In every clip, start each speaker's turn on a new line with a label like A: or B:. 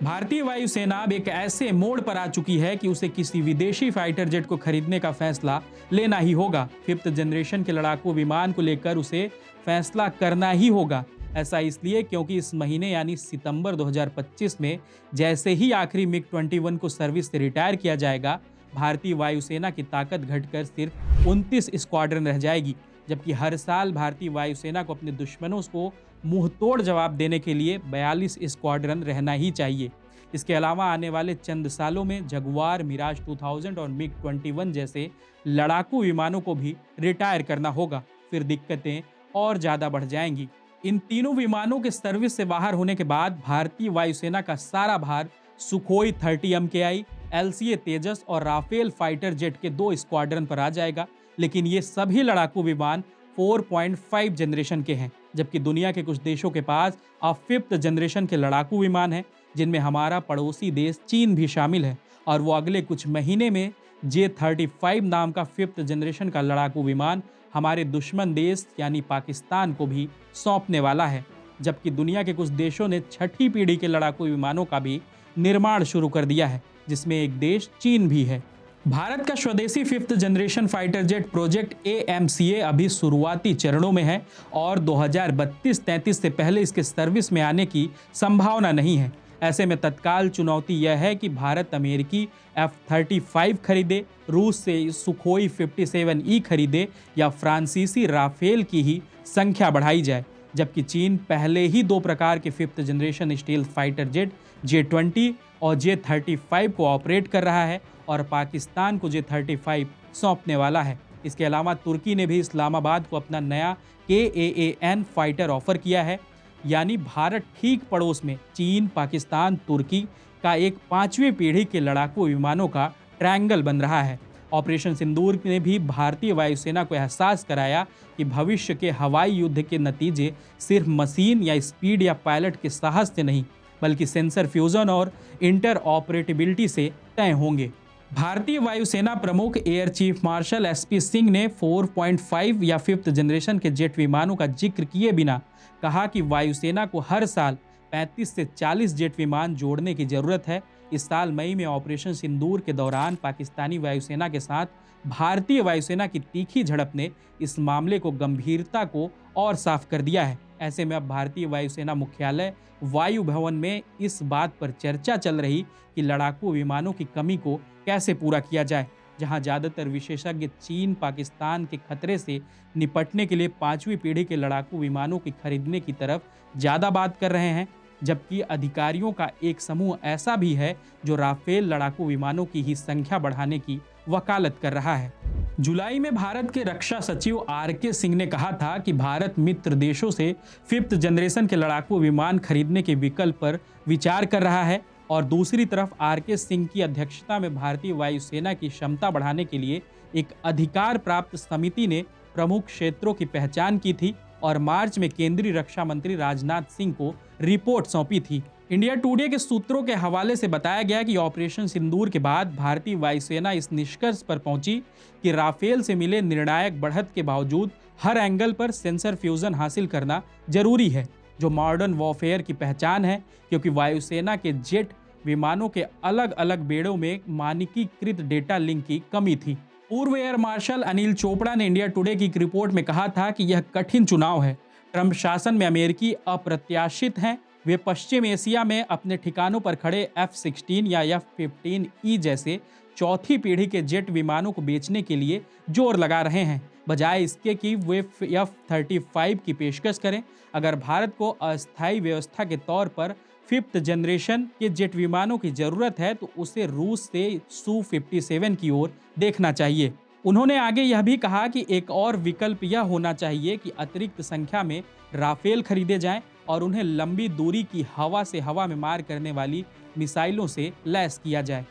A: भारतीय वायुसेना अब एक ऐसे मोड़ पर आ चुकी है कि उसे किसी विदेशी फाइटर जेट को खरीदने का फैसला लेना ही होगा। फिफ्थ जनरेशन के लड़ाकू विमान को लेकर उसे फैसला करना ही होगा। ऐसा इसलिए क्योंकि इस महीने यानी सितंबर 2025 में जैसे ही आखिरी मिग 21 को सर्विस से रिटायर किया जाएगा, भारतीय वायुसेना की ताकत घटकर सिर्फ 29 स्क्वाड्रन रह जाएगी। जबकि हर साल भारतीय वायुसेना को अपने दुश्मनों को मुंह तोड़ जवाब देने के लिए 42 स्क्वाड्रन रहना ही चाहिए। इसके अलावा आने वाले चंद सालों में जगुआर, मिराज 2000 और मिग 21 जैसे लड़ाकू विमानों को भी रिटायर करना होगा। फिर दिक्कतें और ज़्यादा बढ़ जाएंगी। इन तीनों विमानों के सर्विस से बाहर होने के बाद भारतीय वायुसेना का सारा भार सुखोई 30 MKI, LCA तेजस और राफेल फाइटर जेट के 2 स्क्वाड्रन पर आ जाएगा। लेकिन ये सभी लड़ाकू विमान 4.5 जनरेशन के हैं, जबकि दुनिया के कुछ देशों के पास अब 5th जनरेशन के लड़ाकू विमान हैं, जिनमें हमारा पड़ोसी देश चीन भी शामिल है। और वो अगले कुछ महीने में J-35 नाम का 5th जनरेशन का लड़ाकू विमान हमारे दुश्मन देश यानी पाकिस्तान को भी सौंपने वाला है। जबकि दुनिया के कुछ देशों ने 6ठी पीढ़ी के लड़ाकू विमानों का भी निर्माण शुरू कर दिया है, जिसमें एक देश चीन भी है। भारत का स्वदेशी 5th generation fighter jet project AMCA अभी शुरुआती चरणों में है और 2032-33 से पहले इसके सर्विस में आने की संभावना नहीं है। ऐसे में तत्काल चुनौती यह है कि भारत अमेरिकी F-35 खरीदे, रूस से सुखोई 57E खरीदे या फ्रांसीसी राफेल की ही संख्या बढ़ाई जाए। जबकि चीन पहले ही 2 प्रकार के 5th generation stealth fighter jet J-20 और J-35 को ऑपरेट कर रहा है और पाकिस्तान को J-35 सौंपने वाला है। इसके अलावा तुर्की ने भी इस्लामाबाद को अपना नया KAAN फाइटर ऑफर किया है। यानी भारत ठीक पड़ोस में चीन, पाकिस्तान, तुर्की का एक 5वीं पीढ़ी के लड़ाकू विमानों का ट्रायंगल बन रहा है। ऑपरेशन सिंदूर ने भी भारतीय वायुसेना को एहसास कराया कि भविष्य के हवाई युद्ध के नतीजे सिर्फ मशीन या स्पीड या पायलट के साहस से नहीं, बल्कि सेंसर फ्यूजन और इंटर ऑपरेटिबिलिटी से तय होंगे। भारतीय वायुसेना प्रमुख air chief marshal SP Singh ने 4.5 या 5th जनरेशन के जेट विमानों का जिक्र किए बिना कहा कि वायुसेना को हर साल 35 से 40 जेट विमान जोड़ने की जरूरत है। इस साल मई में ऑपरेशन सिंदूर के दौरान पाकिस्तानी वायुसेना के साथ भारतीय वायुसेना की तीखी झड़प ने इस मामले को गंभीरता को और साफ कर दिया है। ऐसे में अब भारतीय वायुसेना मुख्यालय वायु भवन में इस बात पर चर्चा चल रही कि लड़ाकू विमानों की कमी को कैसे पूरा किया जाए। जहां ज़्यादातर विशेषज्ञ चीन, पाकिस्तान के खतरे से निपटने के लिए 5वीं पीढ़ी के लड़ाकू विमानों की खरीदने की तरफ ज़्यादा बात कर रहे हैं, जबकि अधिकारियों का एक समूह ऐसा भी है जो राफेल लड़ाकू विमानों की ही संख्या बढ़ाने की वकालत कर रहा है। जुलाई में भारत के रक्षा सचिव RK सिंह ने कहा था कि भारत मित्र देशों से 5th जनरेशन के लड़ाकू विमान खरीदने के विकल्प पर विचार कर रहा है। और दूसरी तरफ RK सिंह की अध्यक्षता में भारतीय वायुसेना की क्षमता बढ़ाने के लिए एक अधिकार प्राप्त समिति ने प्रमुख क्षेत्रों की पहचान की थी और मार्च में केंद्रीय रक्षा मंत्री राजनाथ सिंह को रिपोर्ट सौंपी थी। इंडिया टुडे के सूत्रों के हवाले से बताया गया कि ऑपरेशन सिंदूर के बाद भारतीय वायुसेना इस निष्कर्ष पर पहुंची कि राफेल से मिले निर्णायक बढ़त के बावजूद हर एंगल पर सेंसर फ्यूजन हासिल करना जरूरी है, जो मॉडर्न वॉरफेयर की पहचान है। क्योंकि वायुसेना के जेट विमानों के अलग अलग बेड़ों में मानकीकृत डेटा लिंक की कमी थी। पूर्व एयर मार्शल अनिल चोपड़ा ने इंडिया टुडे की एक रिपोर्ट में कहा था कि यह कठिन चुनाव है। ट्रंप शासन में अमेरिकी अप्रत्याशित हैं। वे पश्चिम एशिया में अपने ठिकानों पर खड़े F-16 या F-15E जैसे 4थी पीढ़ी के जेट विमानों को बेचने के लिए जोर लगा रहे हैं, बजाय इसके कि वे F-35 की पेशकश करें। अगर भारत को अस्थायी व्यवस्था के तौर पर 5th जनरेशन के जेट विमानों की जरूरत है तो उसे रूस से Su-57 की ओर देखना चाहिए। उन्होंने आगे यह भी कहा कि एक और विकल्प यह होना चाहिए कि अतिरिक्त संख्या में राफेल खरीदे जाएं और उन्हें लंबी दूरी की हवा से हवा में मार करने वाली मिसाइलों से लैस किया जाए।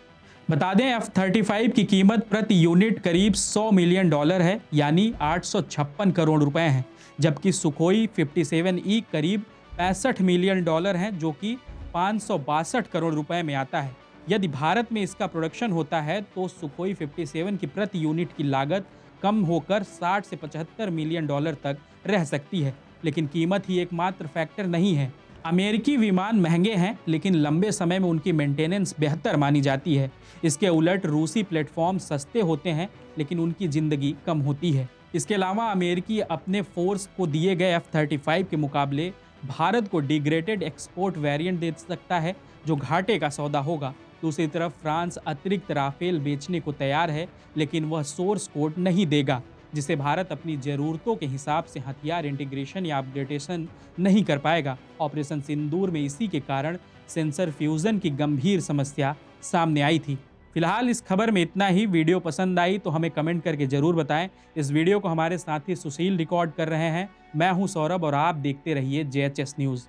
A: बता दें F-35 की कीमत प्रति यूनिट करीब $100 मिलियन है, यानी 856 करोड़ रुपए हैं, जबकि सुखोई 57E करीब $65 मिलियन है, जो कि 562 करोड़ रुपए में आता है। यदि भारत में इसका प्रोडक्शन होता है तो सुखोई 57 की प्रति यूनिट की लागत कम होकर 60 से $75 मिलियन तक रह सकती है। लेकिन कीमत ही एकमात्र फैक्टर नहीं है। अमेरिकी विमान महंगे हैं, लेकिन लंबे समय में उनकी मेंटेनेंस बेहतर मानी जाती है। इसके उलट रूसी प्लेटफॉर्म सस्ते होते हैं, लेकिन उनकी जिंदगी कम होती है। इसके अलावा अमेरिकी अपने फोर्स को दिए गए F-35 के मुकाबले भारत को डिग्रेडेड एक्सपोर्ट वेरिएंट दे सकता है, जो घाटे का सौदा होगा। दूसरी तरफ फ्रांस अतिरिक्त राफेल बेचने को तैयार है, लेकिन वह सोर्स कोड नहीं देगा, जिसे भारत अपनी ज़रूरतों के हिसाब से हथियार इंटीग्रेशन या अपग्रेडेशन नहीं कर पाएगा। ऑपरेशन सिंदूर में इसी के कारण सेंसर फ्यूजन की गंभीर समस्या सामने आई थी। फिलहाल इस खबर में इतना ही। वीडियो पसंद आई तो हमें कमेंट करके जरूर बताएं। इस वीडियो को हमारे साथी सुशील रिकॉर्ड कर रहे हैं। मैं हूं सौरभ और आप देखते रहिए JHS न्यूज़।